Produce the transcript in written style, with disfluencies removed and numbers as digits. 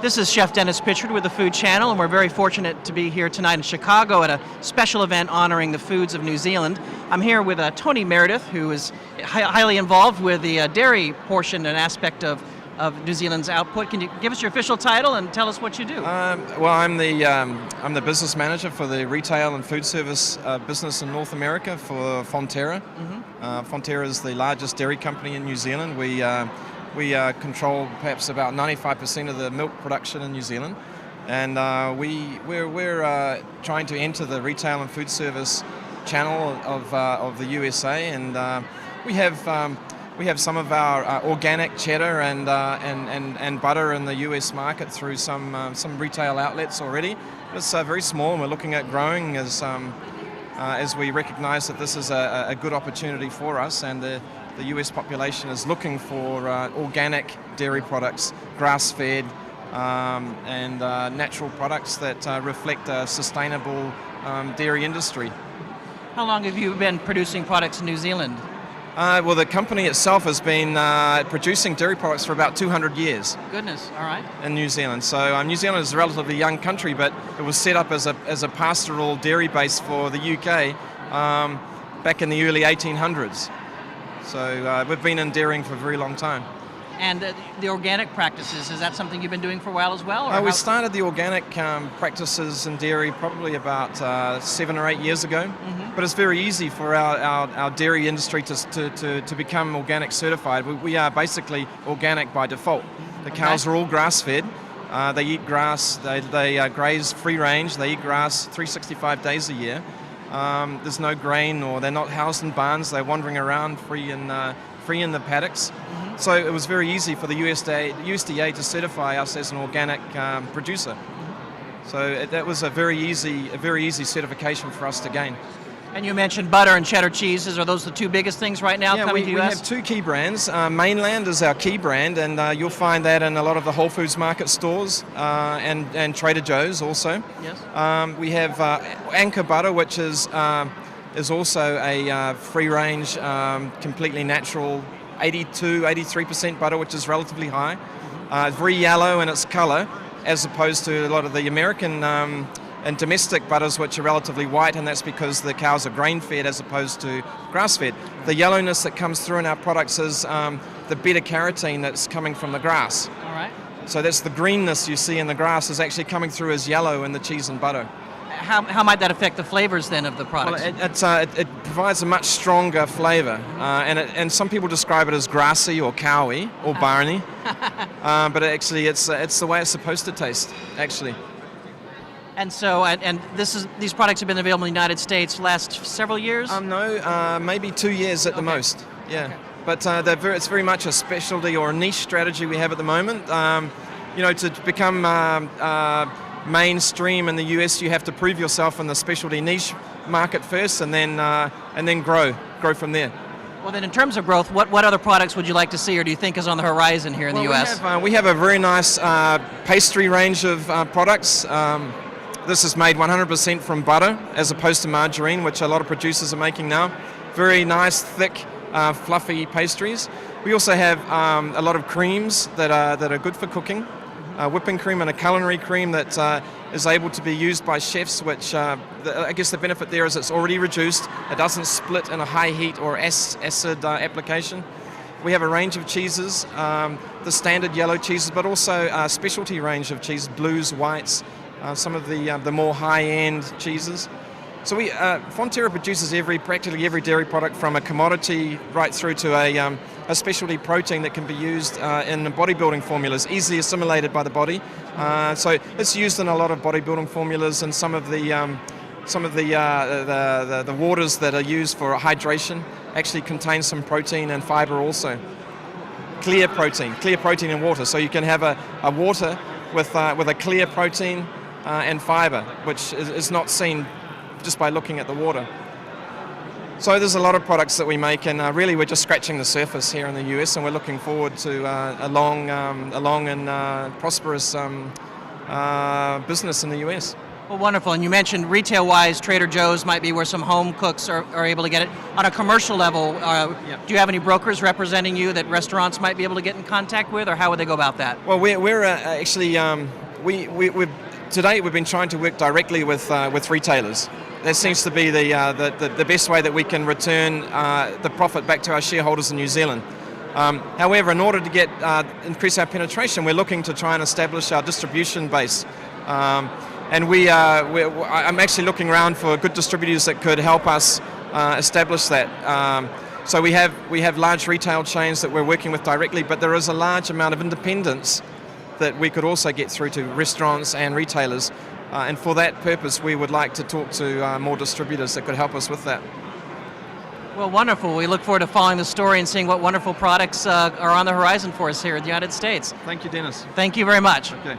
This is Chef Dennis Pitchford with the Food Channel, and we're very fortunate to be here tonight in Chicago at a special event honoring the foods of New Zealand. I'm here with Tony Meredith, who is highly involved with the dairy portion and aspect of New Zealand's output. Can you give us your official title and tell us what you do? Well, I'm the business manager for the retail and food service business in North America for Fonterra. Fonterra is the largest dairy company in New Zealand. We control perhaps about 95% of the milk production in New Zealand, and we're trying to enter the retail and food service channel of the USA, and we have some of our organic cheddar and butter in the US market through some retail outlets already. It's very small, and we're looking at growing as we recognise that this is a good opportunity for us, and the US population is looking for organic dairy products, grass-fed, and natural products that reflect a sustainable dairy industry. How long have you been producing products in New Zealand? Well, the company itself has been producing dairy products for about 200 years. Goodness, all right. In New Zealand. So New Zealand is a relatively young country, but it was set up as a pastoral dairy base for the UK back in the early 1800s. So we've been in dairying for a very long time. And the organic practices, is that something you've been doing for a while as well? We started the organic practices in dairy probably about 7 or 8 years ago. But it's very easy for our dairy industry to become organic certified. We are basically organic by default. The cows are all grass-fed. They eat grass, they graze free range, they eat grass 365 days a year. There's no grain, or they're not housed in barns, they're wandering around free in the paddocks. So it was very easy for the USDA to certify us as an organic producer. So that was a very easy certification for us to gain. And you mentioned butter and cheddar cheeses. Are those the two biggest things right now coming to the US? We have two key brands. Mainland is our key brand, and you'll find that in a lot of the Whole Foods market stores and Trader Joe's also. Yes. We have Anchor Butter, which is also a free-range, completely natural 83% butter, which is relatively high. It's very yellow in its colour, as opposed to a lot of the American and domestic butters, which are relatively white, and that's because the cows are grain-fed as opposed to grass-fed. The yellowness that comes through in our products is the beta-carotene that's coming from the grass. All right. So that's the greenness you see in the grass is actually coming through as yellow in the cheese and butter. How might that affect the flavors then of the products? Well, it provides a much stronger flavour, and some people describe it as grassy or cowy or barny, but actually it's the way it's supposed to taste, actually. And so, these products have been available in the United States last several years? No, maybe 2 years at the most. Yeah, okay. But it's very much a specialty or a niche strategy we have at the moment. To become mainstream in the US, you have to prove yourself in the specialty niche market first, and then grow from there. Well, then, in terms of growth, what other products would you like to see, or do you think is on the horizon here in the US? We have a very nice pastry range of products. This is made 100% from butter as opposed to margarine, which a lot of producers are making now. Very nice, thick, fluffy pastries. We also have a lot of creams that are good for cooking. Whipping cream and a culinary cream that is able to be used by chefs, which I guess the benefit there is it's already reduced. It doesn't split in a high heat or acid application. We have a range of cheeses, the standard yellow cheeses, but also a specialty range of cheeses, blues, whites, some of the more high-end cheeses. So Fonterra produces practically every dairy product, from a commodity right through to a specialty protein that can be used in bodybuilding formulas, easily assimilated by the body. So it's used in a lot of bodybuilding formulas, and some of the waters that are used for hydration actually contain some protein and fiber also. Clear protein in water. So you can have a water with a clear protein and fiber, which is not seen just by looking at the water. So there's a lot of products that we make, and really we're just scratching the surface here in the US, and we're looking forward to a long and prosperous business in the US. Well, wonderful. And you mentioned retail-wise, Trader Joe's might be where some home cooks are able to get it. On a commercial level, do you have any brokers representing you that restaurants might be able to get in contact with, or how would they go about that? Well, we're actually we've to date we've been trying to work directly with retailers. That seems to be the best way that we can return the profit back to our shareholders in New Zealand. However, in order to increase our penetration, we're looking to try and establish our distribution base. And I'm actually looking around for good distributors that could help us establish that. So we have large retail chains that we're working with directly, but there is a large amount of independents that we could also get through to restaurants and retailers. And for that purpose, we would like to talk to more distributors that could help us with that. Well, wonderful. We look forward to following the story and seeing what wonderful products are on the horizon for us here in the United States. Thank you, Dennis. Thank you very much. Okay.